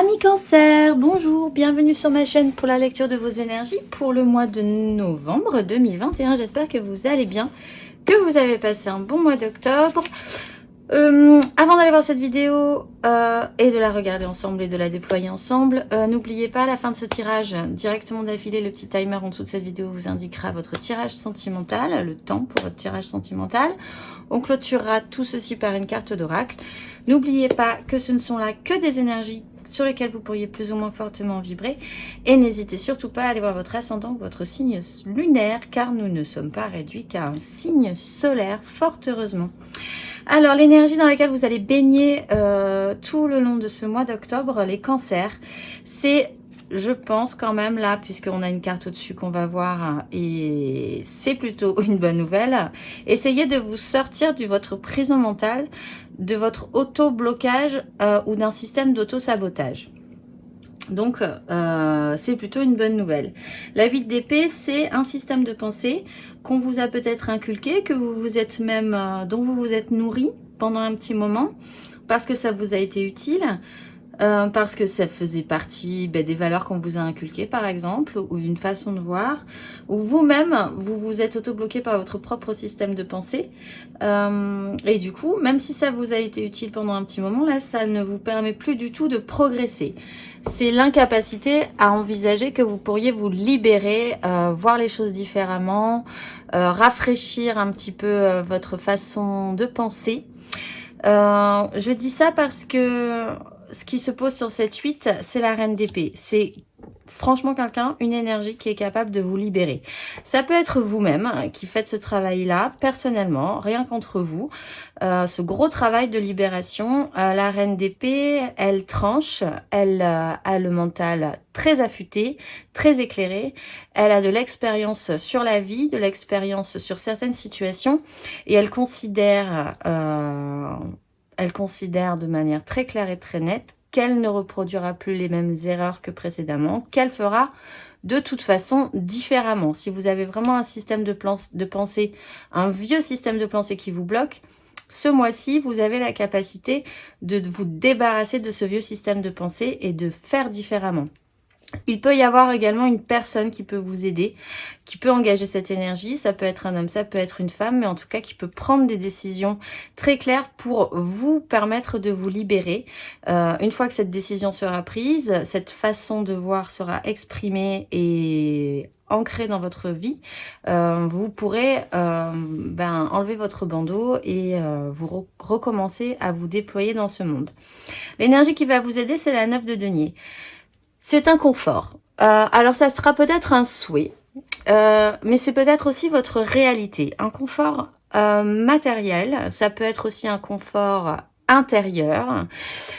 Amis Cancer, bonjour, bienvenue sur ma chaîne pour la lecture de vos énergies pour le mois de novembre 2021. J'espère que vous allez bien, que vous avez passé un bon mois d'octobre. Avant d'aller voir cette vidéo et de la regarder ensemble et de la déployer ensemble, n'oubliez pas à la fin de ce tirage, directement d'affilée, le petit timer en dessous de cette vidéo vous indiquera votre tirage sentimental, le temps pour votre tirage sentimental. On clôturera tout ceci par une carte d'oracle. N'oubliez pas que ce ne sont là que des énergies sur lesquelles vous pourriez plus ou moins fortement vibrer. Et n'hésitez surtout pas à aller voir votre ascendant ou votre signe lunaire, car nous ne sommes pas réduits qu'à un signe solaire, fort heureusement. Alors, l'énergie dans laquelle vous allez baigner tout le long de ce mois d'octobre, les cancers, c'est, je pense quand même là, puisqu'on a une carte au-dessus qu'on va voir, et c'est plutôt une bonne nouvelle, essayez de vous sortir de votre prison mentale, de votre auto-blocage ou d'un système d'auto-sabotage. Donc, c'est plutôt une bonne nouvelle. La 8 d'épée, c'est un système de pensée qu'on vous a peut-être inculqué, que vous vous êtes même, dont vous vous êtes nourri pendant un petit moment, parce que ça vous a été utile, parce que ça faisait partie des valeurs qu'on vous a inculquées, par exemple, ou d'une façon de voir, ou vous-même, vous vous êtes auto-bloqué par votre propre système de pensée. Et du coup, même si ça vous a été utile pendant un petit moment, là, ça ne vous permet plus du tout de progresser. C'est l'incapacité à envisager que vous pourriez vous libérer, voir les choses différemment, rafraîchir un petit peu votre façon de penser. Je dis ça parce que ce qui se pose sur cette 8, c'est la reine d'épée. C'est franchement quelqu'un, une énergie qui est capable de vous libérer. Ça peut être vous-même qui faites ce travail-là, personnellement, rien qu'entre vous. Ce gros travail de libération, la reine d'épée, elle tranche, elle a le mental très affûté, très éclairé. Elle a de l'expérience sur la vie, de l'expérience sur certaines situations et elle considère de manière très claire et très nette qu'elle ne reproduira plus les mêmes erreurs que précédemment, qu'elle fera de toute façon différemment. Si vous avez vraiment un système de pensée, un vieux système de pensée qui vous bloque, ce mois-ci, vous avez la capacité de vous débarrasser de ce vieux système de pensée et de faire différemment. Il peut y avoir également une personne qui peut vous aider, qui peut engager cette énergie. Ça peut être un homme, ça peut être une femme, mais en tout cas qui peut prendre des décisions très claires pour vous permettre de vous libérer. Une fois que cette décision sera prise, cette façon de voir sera exprimée et ancrée dans votre vie, vous pourrez enlever votre bandeau et vous recommencer à vous déployer dans ce monde. L'énergie qui va vous aider, c'est la 9 de denier. C'est un confort. Alors, ça sera peut-être un souhait, mais c'est peut-être aussi votre réalité. Un confort matériel, ça peut être aussi un confort intérieur.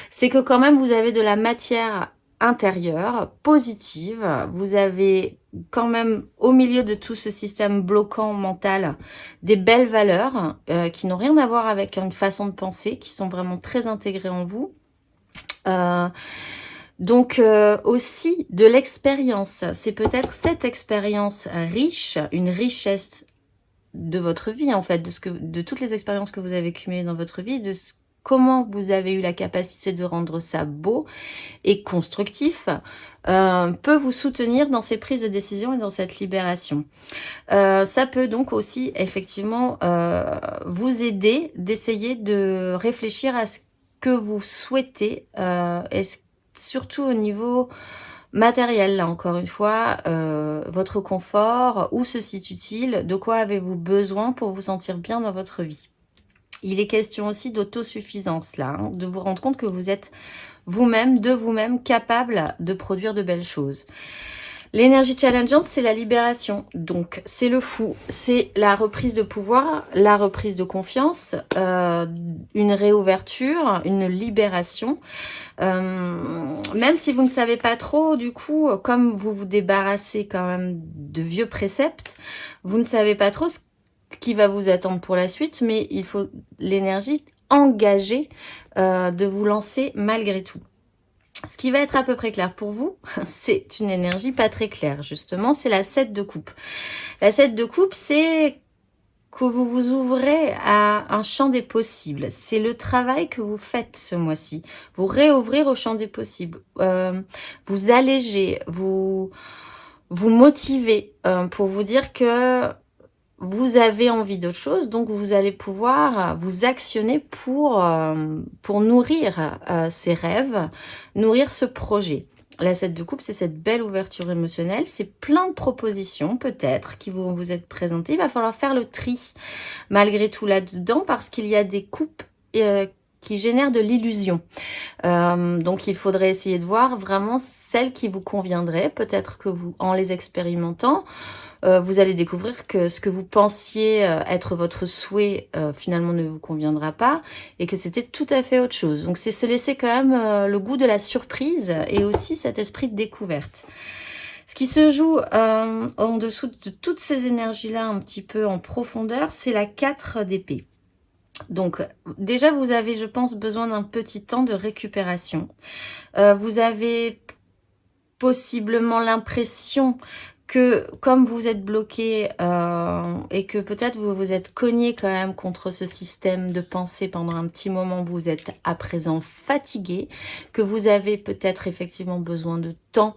C'est que quand même, vous avez de la matière intérieure, positive. Vous avez quand même, au milieu de tout ce système bloquant mental, des belles valeurs qui n'ont rien à voir avec une façon de penser, qui sont vraiment très intégrées en vous. Donc aussi de l'expérience, c'est peut-être cette expérience riche, une richesse de votre vie en fait, de toutes les expériences que vous avez cumulées dans votre vie, comment vous avez eu la capacité de rendre ça beau et constructif, peut vous soutenir dans ces prises de décision et dans cette libération. Ça peut donc aussi effectivement vous aider d'essayer de réfléchir à ce que vous souhaitez, surtout au niveau matériel, là encore une fois, votre confort, où se situe-t-il, de quoi avez-vous besoin pour vous sentir bien dans votre vie. Il est question aussi d'autosuffisance là, hein, de vous rendre compte que vous êtes vous-même, de vous-même, capable de produire de belles choses. L'énergie challengeante, c'est la libération. Donc, c'est le fou. C'est la reprise de pouvoir, la reprise de confiance, une réouverture, une libération. Même si vous ne savez pas trop, du coup, comme vous vous débarrassez quand même de vieux préceptes, vous ne savez pas trop ce qui va vous attendre pour la suite, mais il faut l'énergie engagée de vous lancer malgré tout. Ce qui va être à peu près clair pour vous, c'est une énergie pas très claire, justement, c'est la 7 de coupe. La 7 de coupe, c'est que vous vous ouvrez à un champ des possibles. C'est le travail que vous faites ce mois-ci. Vous réouvrir au champ des possibles. Vous allégez, vous motivez pour vous dire que vous avez envie d'autre chose, donc vous allez pouvoir vous actionner pour nourrir ces rêves, nourrir ce projet. La 7 de coupe, c'est cette belle ouverture émotionnelle. C'est plein de propositions, peut-être, qui vont vous être présentées. Il va falloir faire le tri, malgré tout, là-dedans, parce qu'il y a des coupes qui génèrent de l'illusion. Donc, il faudrait essayer de voir vraiment celles qui vous conviendraient. Peut-être que vous, en les expérimentant, vous allez découvrir que ce que vous pensiez être votre souhait finalement ne vous conviendra pas et que c'était tout à fait autre chose. Donc c'est se laisser quand même le goût de la surprise et aussi cet esprit de découverte. Ce qui se joue en dessous de toutes ces énergies-là un petit peu en profondeur, c'est la 4 d'épée. Donc déjà vous avez, je pense, besoin d'un petit temps de récupération. Vous avez possiblement l'impression que comme vous êtes bloqué et que peut-être vous vous êtes cogné quand même contre ce système de pensée pendant un petit moment, vous êtes à présent fatigué, que vous avez peut-être effectivement besoin de temps,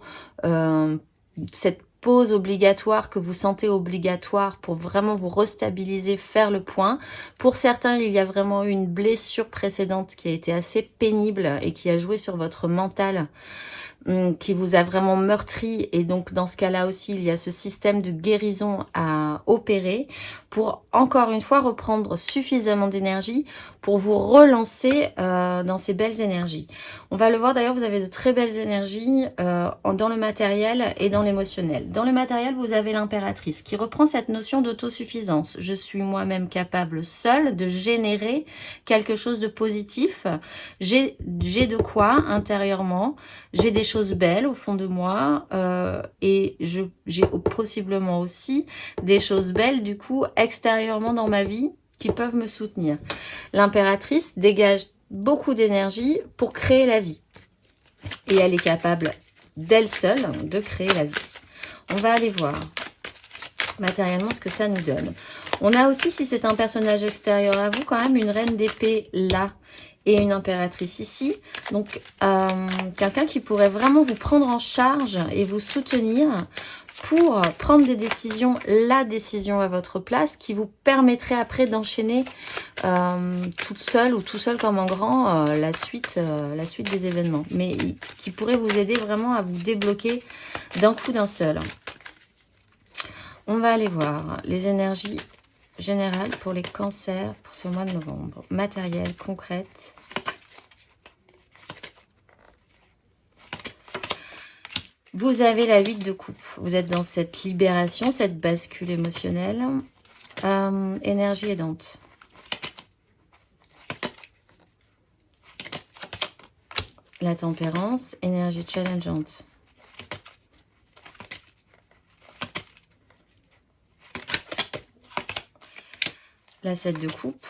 cette pause obligatoire que vous sentez obligatoire pour vraiment vous restabiliser, faire le point. Pour certains, il y a vraiment eu une blessure précédente qui a été assez pénible et qui a joué sur votre mental, qui vous a vraiment meurtri, et donc dans ce cas-là aussi, il y a ce système de guérison à opérer pour encore une fois reprendre suffisamment d'énergie pour vous relancer dans ces belles énergies. On va le voir d'ailleurs, vous avez de très belles énergies dans le matériel et dans l'émotionnel. Dans le matériel, vous avez l'impératrice qui reprend cette notion d'autosuffisance. Je suis moi-même capable seule de générer quelque chose de positif. J'ai de quoi intérieurement, j'ai des choses belles au fond de moi et j'ai possiblement aussi des choses belles du coup extérieurement dans ma vie qui peuvent me soutenir. L'impératrice dégage beaucoup d'énergie pour créer la vie et elle est capable d'elle seule de créer la vie. On va aller voir matériellement ce que ça nous donne. On a aussi, si c'est un personnage extérieur à vous, quand même une reine d'épée là et une impératrice ici. Donc, quelqu'un qui pourrait vraiment vous prendre en charge et vous soutenir pour prendre des décisions, la décision à votre place, qui vous permettrait après d'enchaîner toute seule ou tout seul comme un grand la suite des événements. Mais qui pourrait vous aider vraiment à vous débloquer d'un coup d'un seul. On va aller voir les énergies générales pour les cancers pour ce mois de novembre. Matériel, concrète. Vous avez la 8 de coupe. Vous êtes dans cette libération, cette bascule émotionnelle. Énergie aidante. La tempérance, énergie challengeante. La 7 de coupe.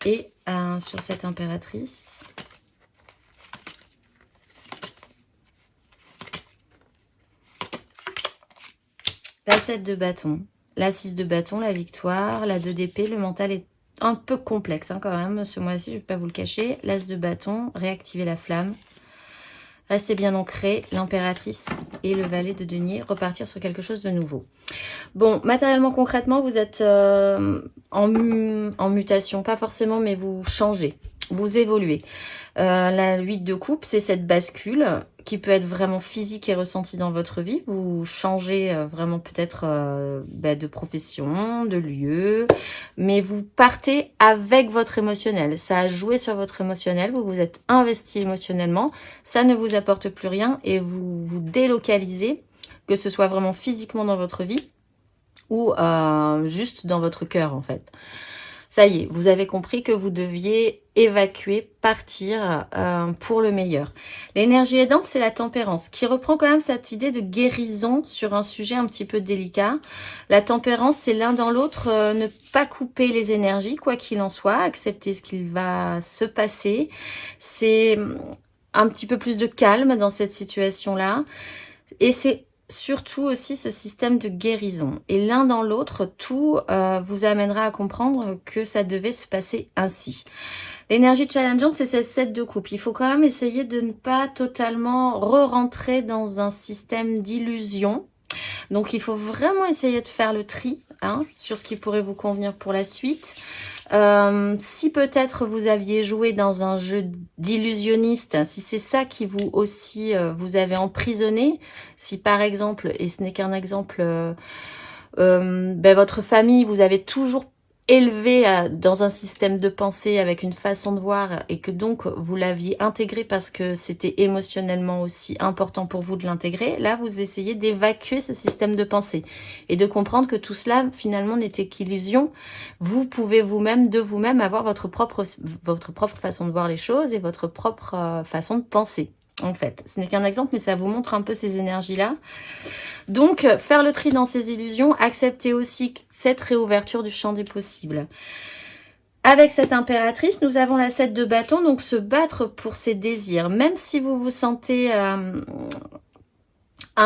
Et sur cette impératrice, la 7 de bâton, la 6 de bâton, la victoire, la 2 d'épée. Le mental est un peu complexe quand même ce mois-ci, je ne vais pas vous le cacher. L'as de bâton, réactiver la flamme. Restez bien ancré, l'impératrice et le valet de denier, repartir sur quelque chose de nouveau. Bon, matériellement, concrètement, vous êtes en mutation, pas forcément, mais vous changez, vous évoluez. La 8 de coupe, c'est cette bascule qui peut être vraiment physique et ressentie dans votre vie. Vous changez vraiment peut-être de profession, de lieu, mais vous partez avec votre émotionnel. Ça a joué sur votre émotionnel, vous vous êtes investi émotionnellement, ça ne vous apporte plus rien et vous vous délocalisez, que ce soit vraiment physiquement dans votre vie ou juste dans votre cœur en fait. Ça y est, vous avez compris que vous deviez évacuer, partir pour le meilleur. L'énergie aidante, c'est la tempérance, qui reprend quand même cette idée de guérison sur un sujet un petit peu délicat. La tempérance, c'est l'un dans l'autre, ne pas couper les énergies, quoi qu'il en soit, accepter ce qu'il va se passer. C'est un petit peu plus de calme dans cette situation-là. Et c'est surtout aussi ce système de guérison. Et l'un dans l'autre, tout vous amènera à comprendre que ça devait se passer ainsi. L'énergie challengeante, c'est cette 7 de coupe. Il faut quand même essayer de ne pas totalement re-rentrer dans un système d'illusion. Donc, il faut vraiment essayer de faire le tri sur ce qui pourrait vous convenir pour la suite. Si peut-être vous aviez joué dans un jeu d'illusionniste, si c'est ça qui vous aussi vous avez emprisonné, si par exemple, et ce n'est qu'un exemple, votre famille, vous avez toujours élevé dans un système de pensée avec une façon de voir et que donc vous l'aviez intégré parce que c'était émotionnellement aussi important pour vous de l'intégrer, là vous essayez d'évacuer ce système de pensée et de comprendre que tout cela finalement n'était qu'illusion. Vous pouvez vous-même, de vous-même, avoir votre propre façon de voir les choses et votre propre façon de penser. En fait, ce n'est qu'un exemple, mais ça vous montre un peu ces énergies-là. Donc, faire le tri dans ces illusions, accepter aussi cette réouverture du champ des possibles. Avec cette impératrice, nous avons la 7 de bâton, donc se battre pour ses désirs. Même si vous vous sentez un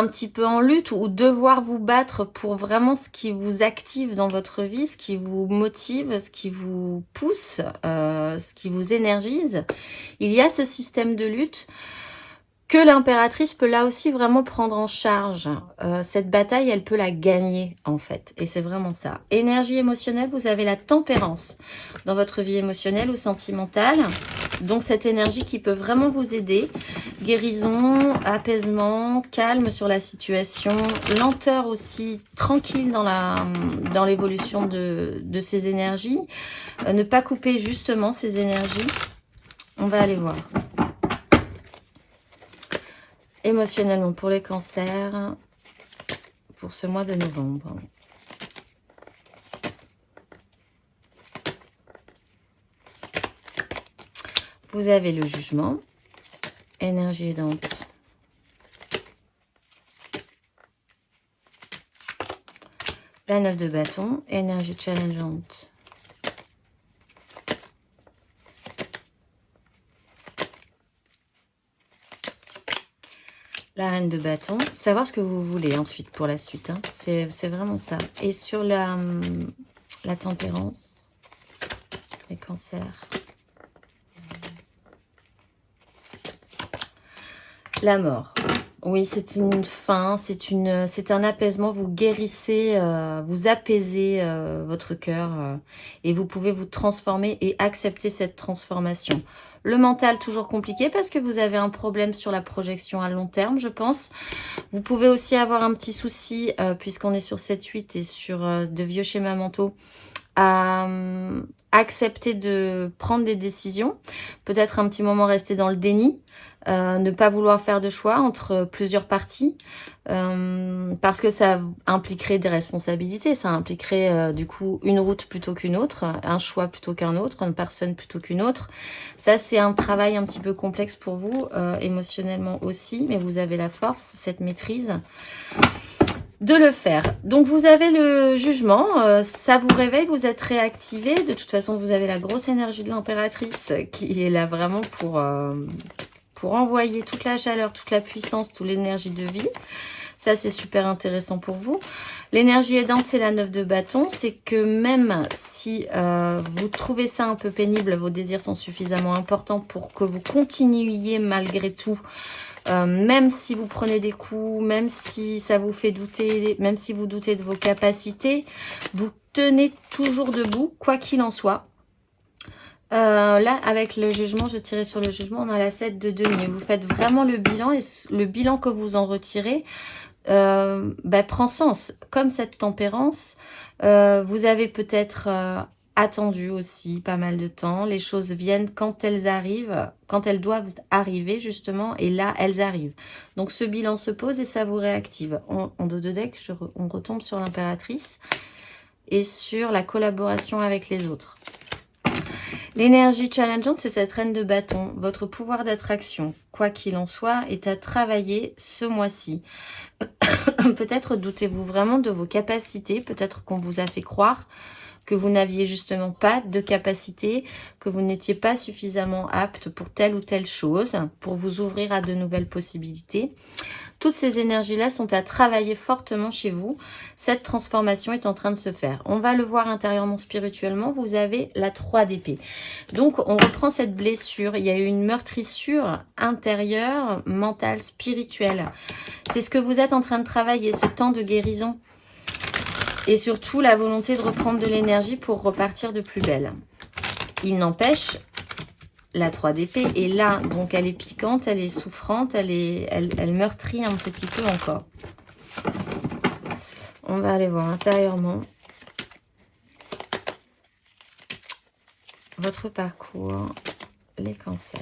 petit peu en lutte ou devoir vous battre pour vraiment ce qui vous active dans votre vie, ce qui vous motive, ce qui vous pousse, ce qui vous énergise, il y a ce système de lutte que l'impératrice peut là aussi vraiment prendre en charge. Cette bataille, elle peut la gagner en fait. Et c'est vraiment ça. Énergie émotionnelle, vous avez la tempérance dans votre vie émotionnelle ou sentimentale. Donc cette énergie qui peut vraiment vous aider. Guérison, apaisement, calme sur la situation, lenteur aussi, tranquille dans l'évolution de ces énergies. Ne pas couper justement ces énergies. On va aller voir. Émotionnellement pour les cancers, pour ce mois de novembre. Vous avez le jugement, énergie aidante. La 9 de bâton, énergie challengeante. La reine de bâton, savoir ce que vous voulez ensuite pour la suite, c'est vraiment ça. Et sur la tempérance, les cancers, la mort. Oui, c'est une fin, c'est un apaisement, vous guérissez, vous apaisez votre cœur et vous pouvez vous transformer et accepter cette transformation. Le mental, toujours compliqué parce que vous avez un problème sur la projection à long terme, je pense. Vous pouvez aussi avoir un petit souci, puisqu'on est sur 7-8 et sur de vieux schémas mentaux, à accepter de prendre des décisions. Peut-être un petit moment rester dans le déni, ne pas vouloir faire de choix entre plusieurs parties, parce que ça impliquerait des responsabilités, ça impliquerait du coup une route plutôt qu'une autre, un choix plutôt qu'un autre, une personne plutôt qu'une autre. Ça, c'est un travail un petit peu complexe pour vous, émotionnellement aussi, mais vous avez la force, cette maîtrise de le faire. Donc vous avez le jugement, ça vous réveille, vous êtes réactivé. De toute façon, vous avez la grosse énergie de l'impératrice qui est là vraiment pour envoyer toute la chaleur, toute la puissance, toute l'énergie de vie. Ça, c'est super intéressant pour vous. L'énergie aidante, c'est la 9 de bâton. C'est que même si vous trouvez ça un peu pénible, vos désirs sont suffisamment importants pour que vous continuiez malgré tout. Même si vous prenez des coups, même si ça vous fait douter, même si vous doutez de vos capacités, vous tenez toujours debout, quoi qu'il en soit. Là, avec le jugement, je tirais sur le jugement, on a la 7 de denier. Vous faites vraiment le bilan et le bilan que vous en retirez prend sens. Comme cette tempérance, vous avez peut-être attendu aussi pas mal de temps. Les choses viennent quand elles arrivent, quand elles doivent arriver justement, et là, elles arrivent. Donc, ce bilan se pose et ça vous réactive. En dos de deck, on retombe sur l'impératrice et sur la collaboration avec les autres. L'énergie challengeante, c'est cette reine de bâton. Votre pouvoir d'attraction, quoi qu'il en soit, est à travailler ce mois-ci. Peut-être doutez-vous vraiment de vos capacités. Peut-être qu'on vous a fait croire que vous n'aviez justement pas de capacité, que vous n'étiez pas suffisamment apte pour telle ou telle chose, pour vous ouvrir à de nouvelles possibilités. Toutes ces énergies-là sont à travailler fortement chez vous. Cette transformation est en train de se faire. On va le voir intérieurement, spirituellement. Vous avez la 3 d'épée. Donc, on reprend cette blessure. Il y a eu une meurtrissure intérieure, mentale, spirituelle. C'est ce que vous êtes en train de travailler, ce temps de guérison. Et surtout, la volonté de reprendre de l'énergie pour repartir de plus belle. Il n'empêche... La 3 d'épée est là, donc elle est piquante, elle est souffrante, elle meurtrit un petit peu encore. On va aller voir intérieurement votre parcours, les cancers.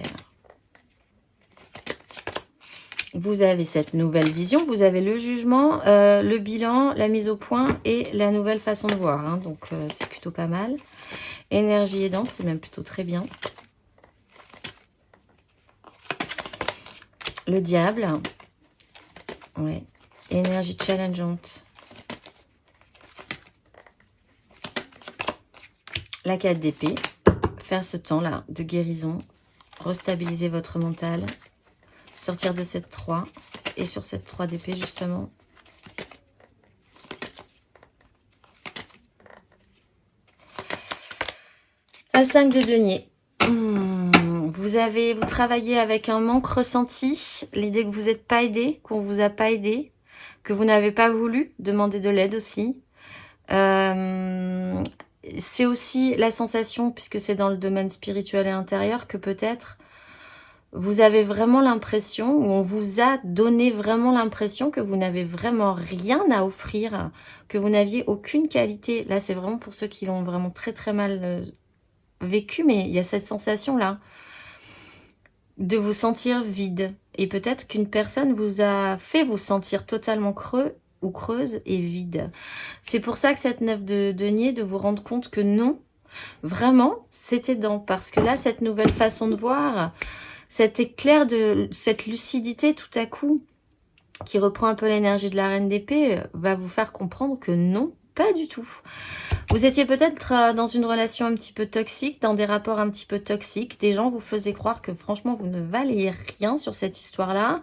Vous avez cette nouvelle vision, vous avez le jugement, le bilan, la mise au point et la nouvelle façon de voir. Hein, donc c'est plutôt pas mal. Énergie aidante, c'est même plutôt très bien. Le diable, ouais. Énergie challengeante. La 4 d'épée, faire ce temps-là de guérison, restabiliser votre mental, sortir de cette 3 et sur cette 3 d'épée justement. La 5 de denier. Vous travaillez avec un manque ressenti, l'idée que vous n'êtes pas aidé, qu'on ne vous a pas aidé, que vous n'avez pas voulu demander de l'aide aussi. C'est aussi la sensation, puisque c'est dans le domaine spirituel et intérieur, que peut-être vous avez vraiment l'impression, ou on vous a donné vraiment l'impression que vous n'avez vraiment rien à offrir, que vous n'aviez aucune qualité. Là, c'est vraiment pour ceux qui l'ont vraiment très très mal vécu, mais il y a cette sensation-là de vous sentir vide. Et peut-être qu'une personne vous a fait vous sentir totalement creux ou creuse et vide. C'est pour ça que cette 9 de denier, de vous rendre compte que non, vraiment, c'est aidant. Parce que là, cette nouvelle façon de voir, cet éclair de cette lucidité tout à coup, qui reprend un peu l'énergie de la reine d'épée, va vous faire comprendre que non, pas du tout. Vous étiez peut-être dans une relation un petit peu toxique, dans des rapports un petit peu toxiques. Des gens vous faisaient croire que franchement, vous ne valiez rien sur cette histoire-là.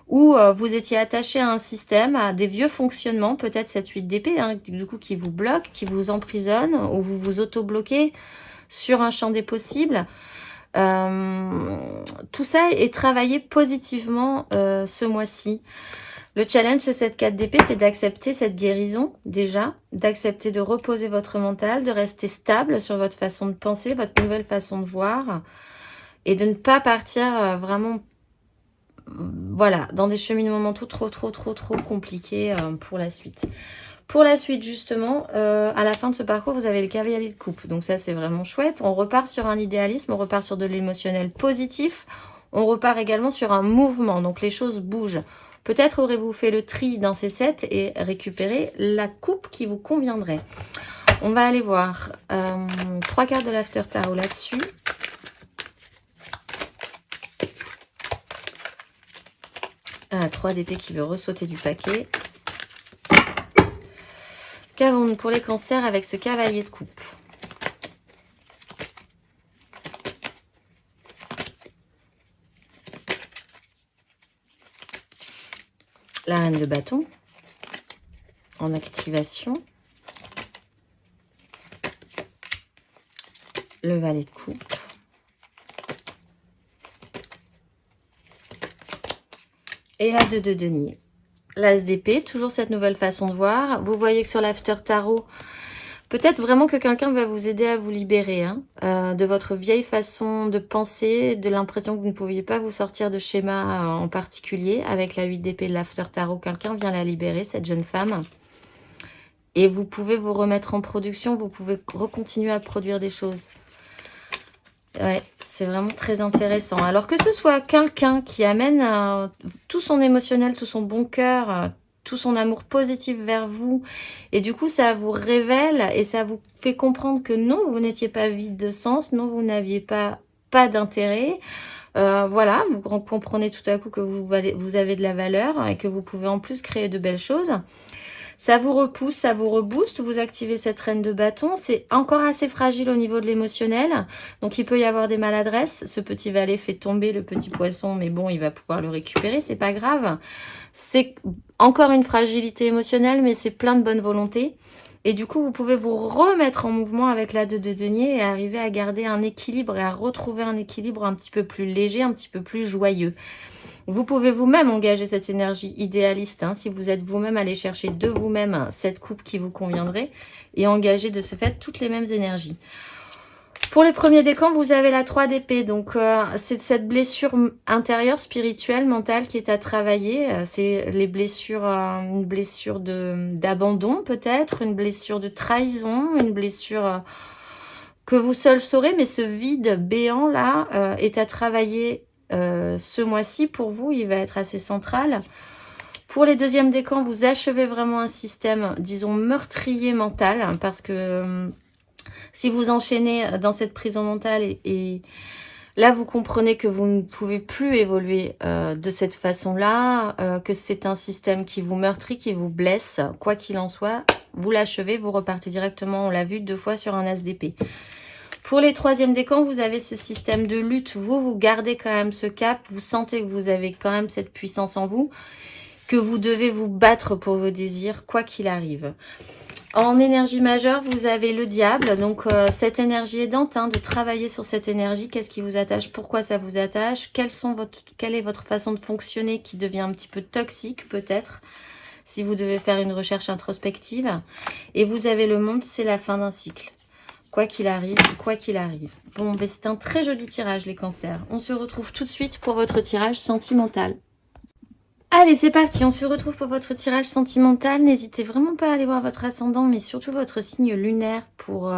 Ou vous étiez attaché à un système, à des vieux fonctionnements, peut-être cette 8 d'épée, hein, du coup, qui vous bloque, qui vous emprisonne, ou vous vous auto-bloquez sur un champ des possibles. Tout ça est travaillé positivement ce mois-ci. Le challenge, c'est cette 4 d'épée, c'est d'accepter cette guérison, déjà, d'accepter de reposer votre mental, de rester stable sur votre façon de penser, votre nouvelle façon de voir, et de ne pas partir vraiment, voilà, dans des cheminements mentaux trop compliqués pour la suite. Pour la suite, justement, à la fin de ce parcours, vous avez le cavalier de coupe. Donc ça, c'est vraiment chouette. On repart sur un idéalisme, on repart sur de l'émotionnel positif. On repart également sur un mouvement. Donc les choses bougent. Peut-être aurez-vous fait le tri dans ces sets et récupéré la coupe qui vous conviendrait. On va aller voir 3 cartes de l'After Tarot là-dessus. Ah, 3 d'épée qui veut ressauter du paquet. Qu'avons-nous pour les cancers avec ce cavalier de coupe? La reine de bâton en activation. Le valet de coupe. Et la 2 de denier. L'as d'épée, toujours cette nouvelle façon de voir. Vous voyez que sur l'After Tarot, peut-être vraiment que quelqu'un va vous aider à vous libérer de votre vieille façon de penser, de l'impression que vous ne pouviez pas vous sortir de schéma en particulier. Avec la 8 d'épée de l'After Tarot, quelqu'un vient la libérer, cette jeune femme. Et vous pouvez vous remettre en production, vous pouvez recontinuer à produire des choses. Ouais, c'est vraiment très intéressant. Alors que ce soit quelqu'un qui amène tout son émotionnel, tout son bon cœur, tout son amour positif vers vous, et du coup ça vous révèle et ça vous fait comprendre que non, vous n'étiez pas vide de sens, non, vous n'aviez pas d'intérêt. Voilà, vous comprenez tout à coup que vous avez de la valeur et que vous pouvez en plus créer de belles choses. Ça vous repousse, ça vous rebooste, vous activez cette reine de bâton. C'est encore assez fragile au niveau de l'émotionnel. Donc, il peut y avoir des maladresses. Ce petit valet fait tomber le petit poisson, mais bon, il va pouvoir le récupérer, c'est pas grave. C'est encore une fragilité émotionnelle, mais c'est plein de bonne volonté. Et du coup, vous pouvez vous remettre en mouvement avec la 2 de denier et arriver à garder un équilibre et à retrouver un équilibre un petit peu plus léger, un petit peu plus joyeux. Vous pouvez vous-même engager cette énergie idéaliste, hein, si vous êtes vous-même allé chercher de vous-même cette coupe qui vous conviendrait et engager de ce fait toutes les mêmes énergies. Pour les premiers décans, vous avez la 3 d'épée. Donc, c'est cette blessure intérieure, spirituelle, mentale qui est à travailler. C'est les blessures, une blessure d'abandon peut-être, une blessure de trahison, une blessure que vous seul saurez. Mais ce vide béant là est à travailler ce mois-ci pour vous. Il va être assez central. Pour les deuxièmes décans, vous achevez vraiment un système, disons, meurtrier mental parce que... si vous enchaînez dans cette prison mentale et là, vous comprenez que vous ne pouvez plus évoluer de cette façon-là, que c'est un système qui vous meurtrit, qui vous blesse, quoi qu'il en soit, vous l'achevez, vous repartez directement, on l'a vu 2 fois sur un as d'épée. Pour les troisièmes décans, vous avez ce système de lutte, vous gardez quand même ce cap, vous sentez que vous avez quand même cette puissance en vous, que vous devez vous battre pour vos désirs, quoi qu'il arrive. En énergie majeure, vous avez le diable, donc cette énergie aidante, hein, de travailler sur cette énergie, qu'est-ce qui vous attache, pourquoi ça vous attache, quelle est votre façon de fonctionner qui devient un petit peu toxique peut-être, si vous devez faire une recherche introspective. Et vous avez le monde, c'est la fin d'un cycle. Quoi qu'il arrive, quoi qu'il arrive. Bon, ben c'est un très joli tirage les cancers. On se retrouve tout de suite pour votre tirage sentimental. Allez, c'est parti, on se retrouve pour votre tirage sentimental. N'hésitez vraiment pas à aller voir votre ascendant, mais surtout votre signe lunaire pour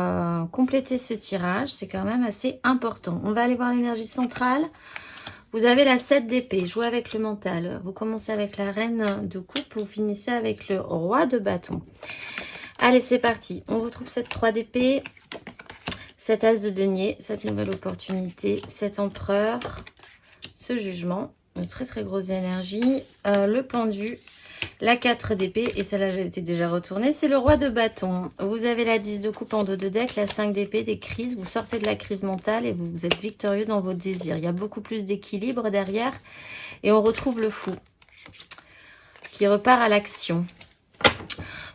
compléter ce tirage. C'est quand même assez important. On va aller voir l'énergie centrale. Vous avez la 7 d'épée, jouez avec le mental. Vous commencez avec la reine de coupe, vous finissez avec le roi de bâton. Allez, c'est parti. On retrouve cette 3 d'épée, cet as de denier, cette nouvelle opportunité, cet empereur, ce jugement. Une très très grosse énergie, le pendu, la 4 d'épée, et celle-là j'ai été déjà retournée, c'est le roi de bâton. Vous avez la 10 de coupe en dos de deck, la 5 d'épée, des crises, vous sortez de la crise mentale et vous êtes victorieux dans vos désirs. Il y a beaucoup plus d'équilibre derrière et on retrouve le fou qui repart à l'action.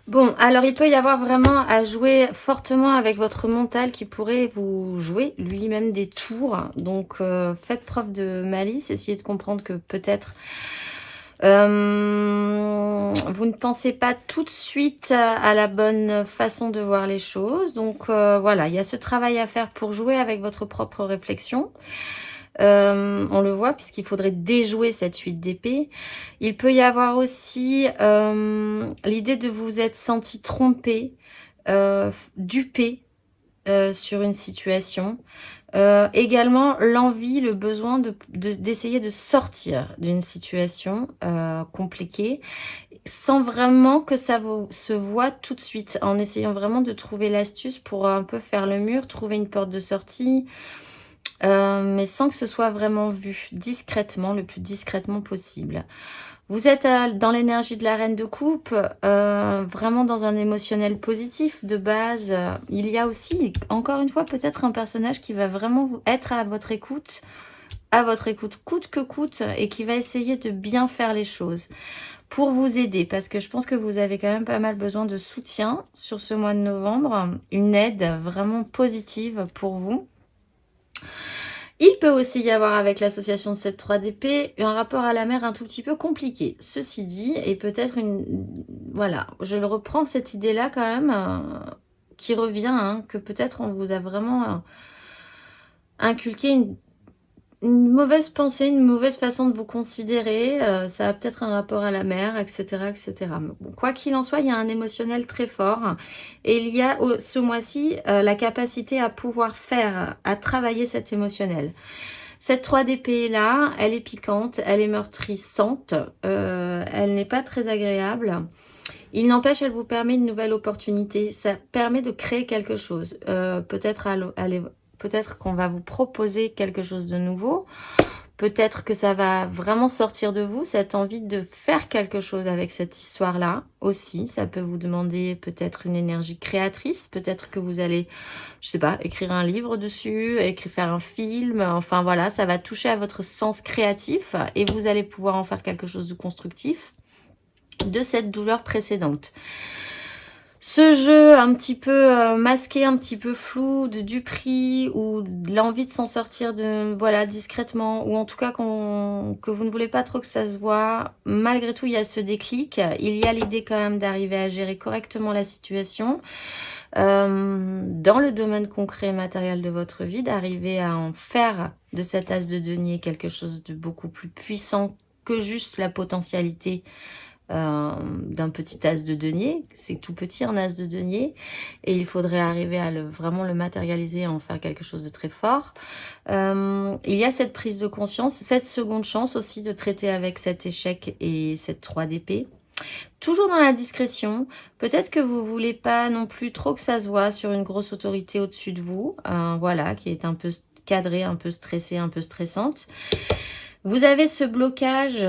Bon, alors il peut y avoir vraiment à jouer fortement avec votre mental qui pourrait vous jouer lui-même des tours. Donc, faites preuve de malice, essayez de comprendre que peut-être vous ne pensez pas tout de suite à la bonne façon de voir les choses. Donc, voilà, il y a ce travail à faire pour jouer avec votre propre réflexion. On le voit puisqu'il faudrait déjouer cette 8 d'épée. Il peut y avoir aussi l'idée de vous être senti trompé, dupé sur une situation. Également l'envie, le besoin d'essayer de sortir d'une situation compliquée sans vraiment que ça se voit tout de suite, en essayant vraiment de trouver l'astuce pour un peu faire le mur, trouver une porte de sortie. Mais sans que ce soit vraiment vu, discrètement, le plus discrètement possible. Vous êtes dans l'énergie de la reine de coupe, vraiment dans un émotionnel positif de base. Il y a aussi, encore une fois, peut-être un personnage qui va vraiment être à votre écoute coûte que coûte, et qui va essayer de bien faire les choses pour vous aider, parce que je pense que vous avez quand même pas mal besoin de soutien sur ce mois de novembre, une aide vraiment positive pour vous. Il peut aussi y avoir avec l'association de cette 3 d'épée un rapport à la mer un tout petit peu compliqué. Ceci dit, et peut-être une... Voilà, je le reprends cette idée-là quand même, qui revient, hein, que peut-être on vous a vraiment inculqué une mauvaise pensée, une mauvaise façon de vous considérer. Ça a peut-être un rapport à la mer, etc. etc. Mais bon, quoi qu'il en soit, il y a un émotionnel très fort. Et il y a ce mois-ci la capacité à pouvoir à travailler cet émotionnel. Cette 3 d'épée là, elle est piquante, elle est meurtrissante, elle n'est pas très agréable. Il n'empêche, elle vous permet une nouvelle opportunité. Ça permet de créer quelque chose. Peut-être qu'on va vous proposer quelque chose de nouveau. Peut-être que ça va vraiment sortir de vous, cette envie de faire quelque chose avec cette histoire-là aussi. Ça peut vous demander peut-être une énergie créatrice. Peut-être que vous allez, je sais pas, écrire un livre dessus, faire un film. Enfin voilà, ça va toucher à votre sens créatif et vous allez pouvoir en faire quelque chose de constructif de cette douleur précédente. Ce jeu un petit peu masqué, un petit peu flou du prix ou de l'envie de s'en sortir voilà, discrètement, ou en tout cas que vous ne voulez pas trop que ça se voit, malgré tout il y a ce déclic, il y a l'idée quand même d'arriver à gérer correctement la situation dans le domaine concret et matériel de votre vie, d'arriver à en faire de cet as de denier quelque chose de beaucoup plus puissant que juste la potentialité d'un petit as de denier. C'est tout petit un as de denier et il faudrait arriver à vraiment le matérialiser, à en faire quelque chose de très fort. Il y a cette prise de conscience, cette seconde chance aussi de traiter avec cet échec et cette 3 d'épée. Toujours dans la discrétion, peut-être que vous voulez pas non plus trop que ça se voit sur une grosse autorité au-dessus de vous, voilà, qui est un peu cadrée, un peu stressée, un peu stressante. Vous avez ce blocage,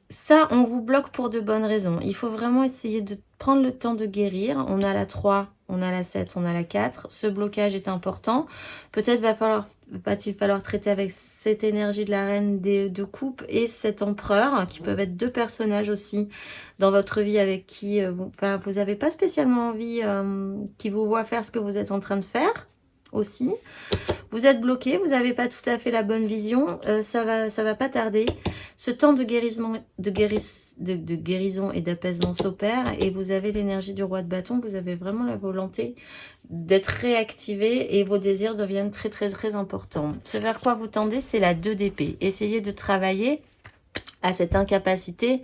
ça on vous bloque pour de bonnes raisons. Il faut vraiment essayer de prendre le temps de guérir. On a la 3, on a la 7, on a la 4. Ce blocage est important. Peut-être va-t-il falloir traiter avec cette énergie de la reine de coupe et cet empereur, qui peuvent être 2 personnages aussi dans votre vie avec qui vous n'avez pas spécialement envie qui vous voient faire ce que vous êtes en train de faire aussi. Vous êtes bloqué, vous n'avez pas tout à fait la bonne vision, ça va pas tarder. Ce temps de guérison et d'apaisement s'opère et vous avez l'énergie du roi de bâton, vous avez vraiment la volonté d'être réactivé et vos désirs deviennent très très très importants. Ce vers quoi vous tendez, c'est la 2 d'épée. Essayez de travailler à cette incapacité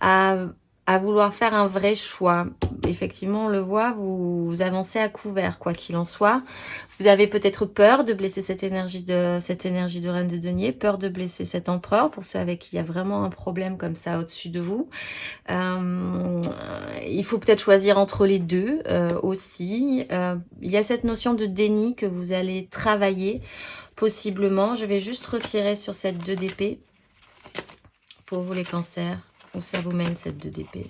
à vouloir faire un vrai choix. Effectivement, on le voit, vous avancez à couvert, quoi qu'il en soit. Vous avez peut-être peur de blesser cette énergie de reine de denier, peur de blesser cet empereur, pour ceux avec qui il y a vraiment un problème comme ça au-dessus de vous. Il faut peut-être choisir entre les deux aussi. Il y a cette notion de déni que vous allez travailler, possiblement. Je vais juste retirer sur cette 2 d'épée, pour vous les cancers. Où ça vous mène cette 2 d'épée?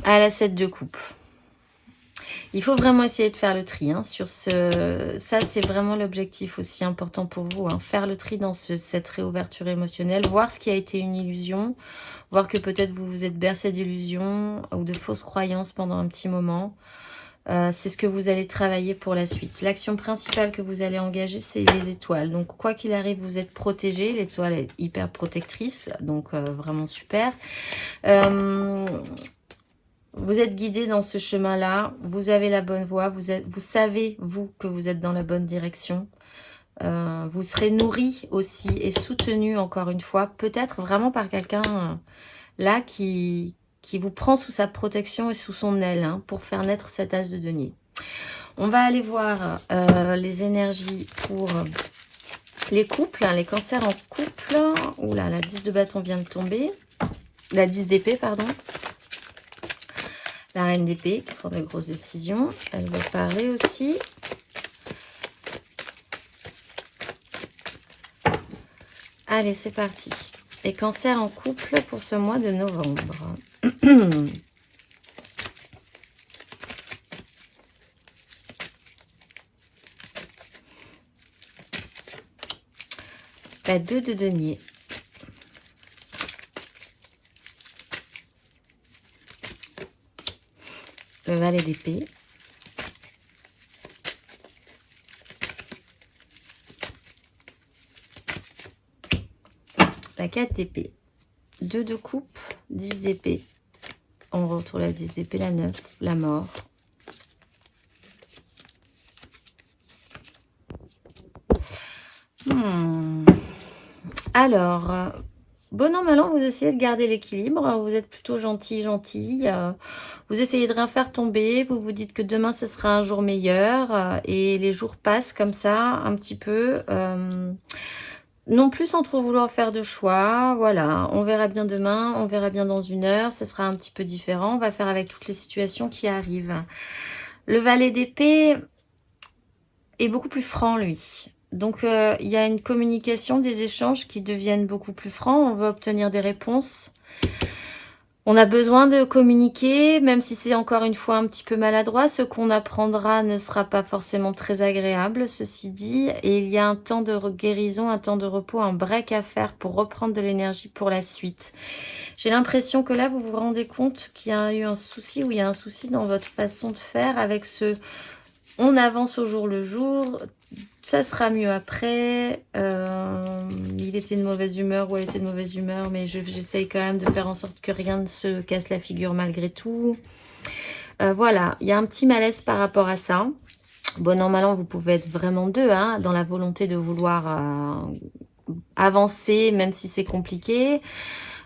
À la 7 de coupe. Il faut vraiment essayer de faire le tri sur ce... Ça, c'est vraiment l'objectif aussi important pour vous. Faire le tri dans cette réouverture émotionnelle. Voir ce qui a été une illusion. Voir que peut-être vous vous êtes bercé d'illusions ou de fausses croyances pendant un petit moment. C'est ce que vous allez travailler pour la suite. L'action principale que vous allez engager, c'est les étoiles. Donc, quoi qu'il arrive, vous êtes protégé. L'étoile est hyper protectrice, donc vraiment super. Vous êtes guidé dans ce chemin-là. Vous avez la bonne voie. Vous savez, vous, que vous êtes dans la bonne direction. Vous serez nourri aussi et soutenu, encore une fois, peut-être vraiment par quelqu'un là qui vous prend sous sa protection et sous son aile pour faire naître cet as de denier. On va aller voir les énergies pour les couples, les cancers en couple. Oula, la 10 de bâton vient de tomber. La 10 d'épée, pardon. La reine d'épée qui prend de grosses décisions. Elle va parler aussi. Allez, c'est parti. Les cancers en couple pour ce mois de novembre. La 2 de denier. Le valet d'épée. La 4 d'épée. 2 de coupe, 10 d'épée. On retrouve la 10 d'épée, la 9, la mort. Alors, bon an, mal an, vous essayez de garder l'équilibre. Vous êtes plutôt gentille. Vous essayez de rien faire tomber. Vous vous dites que demain, ce sera un jour meilleur. Et les jours passent comme ça, un petit peu. non plus sans trop vouloir faire de choix. Voilà, on verra bien demain, on verra bien dans 1 heure. Ce sera un petit peu différent. On va faire avec toutes les situations qui arrivent. Le valet d'épée est beaucoup plus franc, lui. Donc, il y a une communication, des échanges qui deviennent beaucoup plus francs. On veut obtenir des réponses. On a besoin de communiquer, même si c'est encore une fois un petit peu maladroit. Ce qu'on apprendra ne sera pas forcément très agréable, ceci dit. Et il y a un temps de guérison, un temps de repos, un break à faire pour reprendre de l'énergie pour la suite. J'ai l'impression que là, vous vous rendez compte qu'il y a eu un souci, ou il y a un souci dans votre façon de faire avec ce... On avance au jour le jour, ça sera mieux après. Il était de mauvaise humeur ou elle était de mauvaise humeur, mais j'essaye quand même de faire en sorte que rien ne se casse la figure malgré tout. Voilà, il y a un petit malaise par rapport à ça. Bon, normalement, vous pouvez être vraiment deux, hein, dans la volonté de vouloir avancer, même si c'est compliqué,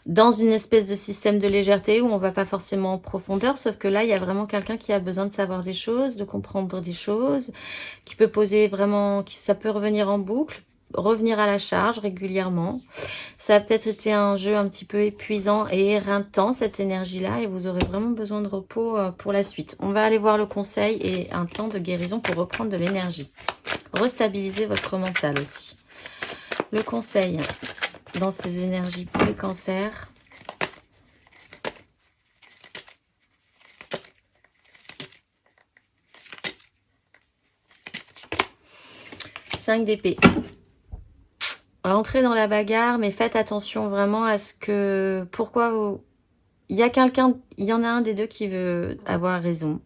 dans une espèce de système de légèreté où on va pas forcément en profondeur, sauf que là, il y a vraiment quelqu'un qui a besoin de savoir des choses, de comprendre des choses, qui peut poser vraiment, ça peut revenir en boucle, revenir à la charge régulièrement. Ça a peut-être été un jeu un petit peu épuisant et éreintant, cette énergie-là, et vous aurez vraiment besoin de repos pour la suite. On va aller voir le conseil et un temps de guérison pour reprendre de l'énergie. Restabiliser votre mental aussi. Le conseil dans ces énergies pour les cancers. Cinq d'épée. Rentrez dans la bagarre, mais faites attention vraiment à ce que... Pourquoi vous... Il y en a un des deux qui veut avoir raison.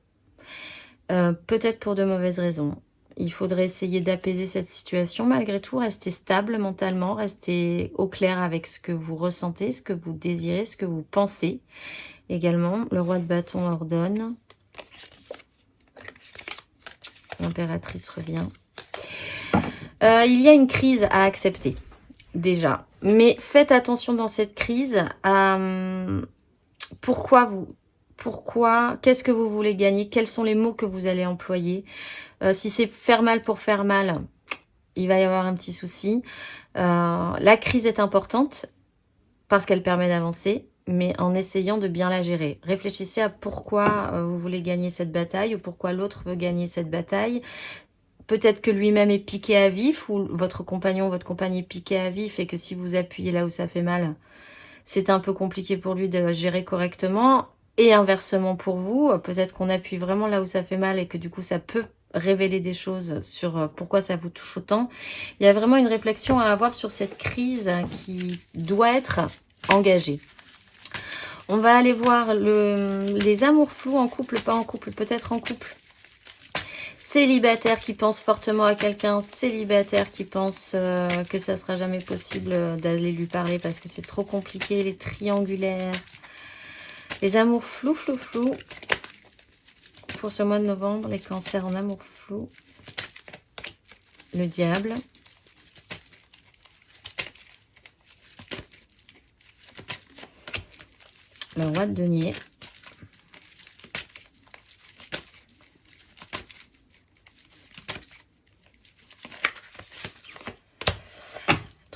Peut-être pour de mauvaises raisons. Il faudrait essayer d'apaiser cette situation. Malgré tout, rester stable mentalement, rester au clair avec ce que vous ressentez, ce que vous désirez, ce que vous pensez. Également, le roi de bâton ordonne. L'impératrice revient. Il y a une crise à accepter, déjà. Mais faites attention dans cette crise à qu'est-ce que vous voulez gagner, quels sont les mots que vous allez employer. Si c'est faire mal pour faire mal, il va y avoir un petit souci. La crise est importante parce qu'elle permet d'avancer, mais en essayant de bien la gérer. Réfléchissez à pourquoi vous voulez gagner cette bataille ou pourquoi l'autre veut gagner cette bataille. Peut-être que lui-même est piqué à vif ou votre compagnon ou votre compagne est piqué à vif et que si vous appuyez là où ça fait mal, c'est un peu compliqué pour lui de gérer correctement. Et inversement pour vous, peut-être qu'on appuie vraiment là où ça fait mal et que du coup ça peut révéler des choses sur pourquoi ça vous touche autant. Il y a vraiment une réflexion à avoir sur cette crise qui doit être engagée. On va aller voir les amours flous en couple, pas en couple, peut-être en couple. Célibataire qui pense fortement à quelqu'un, célibataire qui pense que ça sera jamais possible d'aller lui parler parce que c'est trop compliqué, les triangulaires. Les amours flous, flou, flou. Pour ce mois de novembre, les cancers en amour flou. Le diable. Le roi de denier.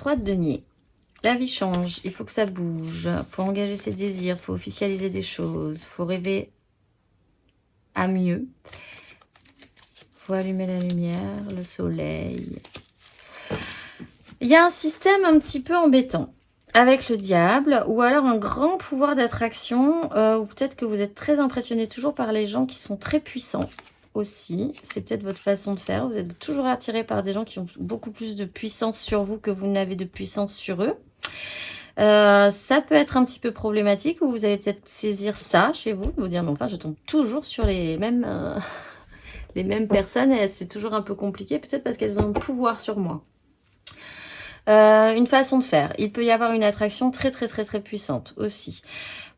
De denier. La vie change, il faut que ça bouge, il faut engager ses désirs, il faut officialiser des choses, il faut rêver à mieux, il faut allumer la lumière, le soleil. Il y a un système un petit peu embêtant avec le diable ou alors un grand pouvoir d'attraction ou peut-être que vous êtes très impressionné toujours par les gens qui sont très puissants. Aussi, c'est peut-être votre façon de faire. Vous êtes toujours attiré par des gens qui ont beaucoup plus de puissance sur vous que vous n'avez de puissance sur eux. Ça peut être un petit peu problématique ou vous allez peut-être saisir ça chez vous, vous dire mais enfin je tombe toujours sur les mêmes personnes et c'est toujours un peu compliqué, peut-être parce qu'elles ont le pouvoir sur moi. Une façon de faire. Il peut y avoir une attraction très très très très puissante aussi.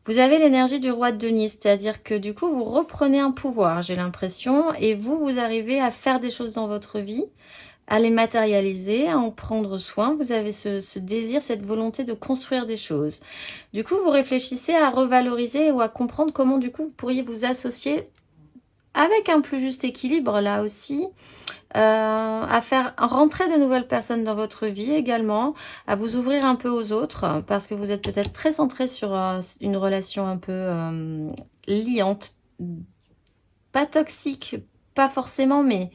Vous avez l'énergie du roi de denier, c'est-à-dire que du coup, vous reprenez un pouvoir, j'ai l'impression, et vous arrivez à faire des choses dans votre vie, à les matérialiser, à en prendre soin. Vous avez ce désir, cette volonté de construire des choses. Du coup, vous réfléchissez à revaloriser ou à comprendre comment, du coup, vous pourriez vous associer avec un plus juste équilibre là aussi, à faire rentrer de nouvelles personnes dans votre vie également, à vous ouvrir un peu aux autres, parce que vous êtes peut-être très centré sur une relation un peu liante, pas toxique, pas forcément, mais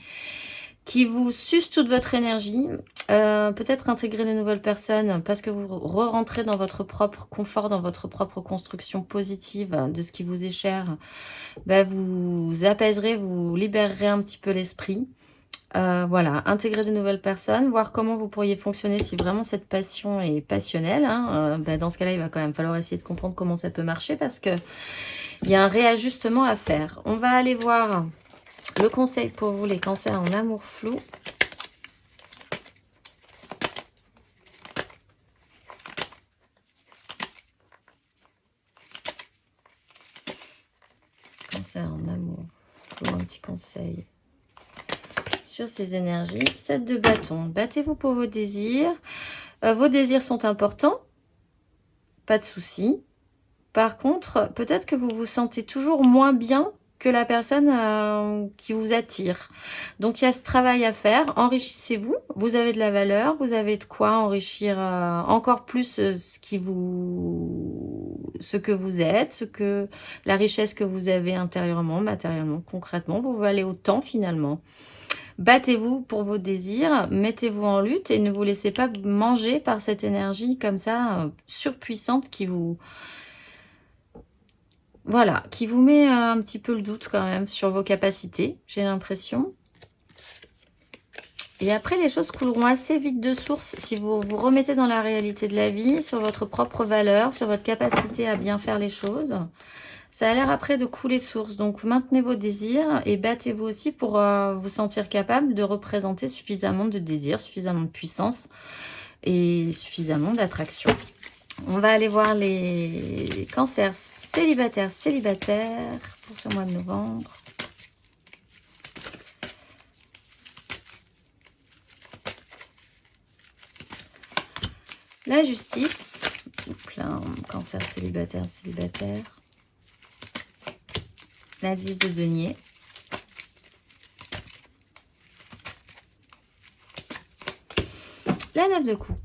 qui vous suce toute votre énergie. Peut-être intégrer de nouvelles personnes parce que vous re-rentrez dans votre propre confort, dans votre propre construction positive de ce qui vous est cher. Ben, vous apaiserez, vous libérerez un petit peu l'esprit. Voilà, intégrer de nouvelles personnes, voir comment vous pourriez fonctionner si vraiment cette passion est passionnelle. Hein. Ben, dans ce cas-là, il va quand même falloir essayer de comprendre comment ça peut marcher parce que il y a un réajustement à faire. On va aller voir le conseil pour vous, les cancers en amour flou. Cancer en amour flou, un petit conseil sur ces énergies. 7 de bâton. Battez-vous pour vos désirs. Vos désirs sont importants. Pas de souci. Par contre, peut-être que vous vous sentez toujours moins bien que la personne qui vous attire. Donc, il y a ce travail à faire. Enrichissez-vous. Vous avez de la valeur. Vous avez de quoi enrichir encore plus ce que vous êtes, la richesse que vous avez intérieurement, matériellement, concrètement. Vous valez autant finalement. Battez-vous pour vos désirs, mettez-vous en lutte et ne vous laissez pas manger par cette énergie comme ça, surpuissante qui vous... Voilà, qui vous met un petit peu le doute quand même sur vos capacités, j'ai l'impression. Et après, les choses couleront assez vite de source si vous vous remettez dans la réalité de la vie, sur votre propre valeur, sur votre capacité à bien faire les choses. Ça a l'air après de couler de source. Donc, maintenez vos désirs et battez-vous aussi pour vous sentir capable de représenter suffisamment de désirs, suffisamment de puissance et suffisamment d'attraction. On va aller voir les cancers célibataires pour ce mois de novembre. La justice. Plein cancer célibataire. La 10 de denier. La 9 de coupe.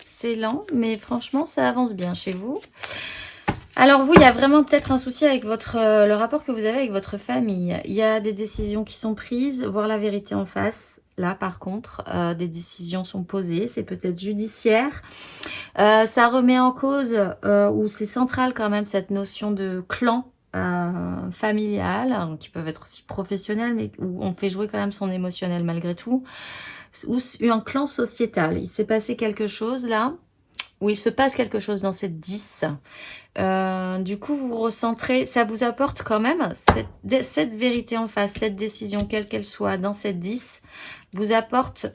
C'est lent, mais franchement, ça avance bien chez vous. Alors vous, il y a vraiment peut-être un souci avec le rapport que vous avez avec votre famille. Il y a des décisions qui sont prises, voir la vérité en face. Là, par contre, des décisions sont posées. C'est peut-être judiciaire. Ça remet en cause, ou c'est central quand même, cette notion de clan familial, qui peuvent être aussi professionnels, mais où on fait jouer quand même son émotionnel malgré tout. Ou un clan sociétal. Il s'est passé quelque chose là, où il se passe quelque chose dans cette 10. Du coup, vous vous recentrez, ça vous apporte quand même cette vérité en face, cette décision, quelle qu'elle soit, dans cette 10, vous apporte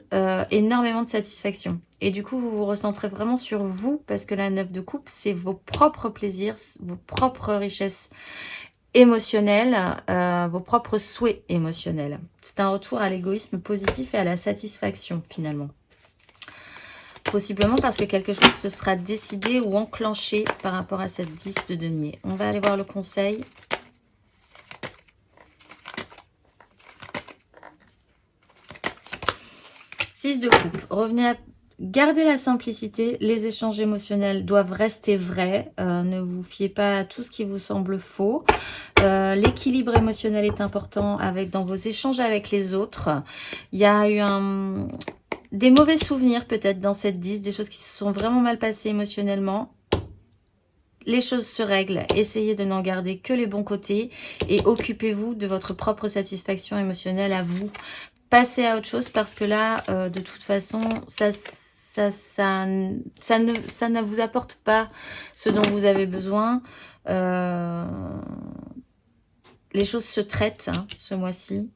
énormément de satisfaction. Et du coup, vous vous recentrez vraiment sur vous, parce que la 9 de coupe, c'est vos propres plaisirs, vos propres richesses émotionnelles, vos propres souhaits émotionnels. C'est un retour à l'égoïsme positif et à la satisfaction, finalement. Possiblement parce que quelque chose se sera décidé ou enclenché par rapport à cette 10 de denier. On va aller voir le conseil. Six de coupe. Revenez à garder la simplicité. Les échanges émotionnels doivent rester vrais. Ne vous fiez pas à tout ce qui vous semble faux. L'équilibre émotionnel est important dans vos échanges avec les autres. Il y a eu des mauvais souvenirs peut-être dans cette 10, des choses qui se sont vraiment mal passées émotionnellement. Les choses se règlent, essayez de n'en garder que les bons côtés et occupez-vous de votre propre satisfaction émotionnelle à vous. Passez à autre chose parce que là, de toute façon, ça ne vous apporte pas ce dont vous avez besoin. Les choses se traitent ce mois-ci.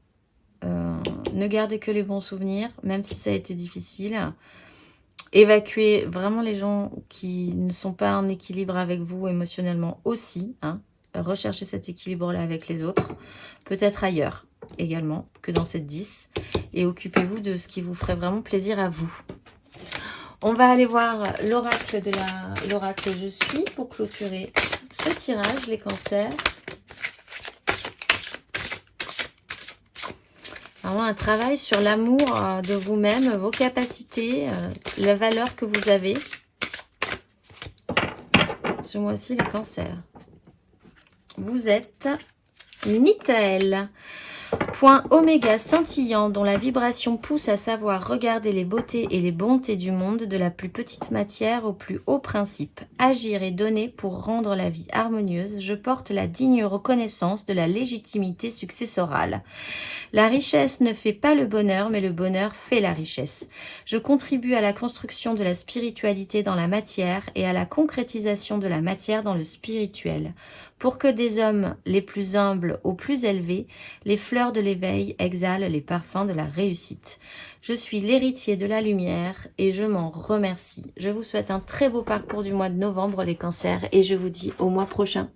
Ne gardez que les bons souvenirs, même si ça a été difficile. Évacuez vraiment les gens qui ne sont pas en équilibre avec vous émotionnellement aussi. Recherchez cet équilibre-là avec les autres. Peut-être ailleurs également que dans cette 10. Et occupez-vous de ce qui vous ferait vraiment plaisir à vous. On va aller voir l'oracle l'oracle Je suis pour clôturer ce tirage, les cancers. Vraiment un travail sur l'amour de vous-même, vos capacités, la valeur que vous avez. Ce mois-ci, les cancers. Vous êtes Nitael. Point oméga scintillant dont la vibration pousse à savoir regarder les beautés et les bontés du monde de la plus petite matière au plus haut principe. Agir et donner pour rendre la vie harmonieuse. Je porte la digne reconnaissance de la légitimité successorale. La richesse ne fait pas le bonheur, mais le bonheur fait la richesse. Je contribue à la construction de la spiritualité dans la matière et à la concrétisation de la matière dans le spirituel. Pour que des hommes les plus humbles aux plus élevés, les fleurs de l'éveil exhalent les parfums de la réussite. Je suis l'héritier de la lumière et je m'en remercie. Je vous souhaite un très beau parcours du mois de novembre, les cancers, et je vous dis au mois prochain.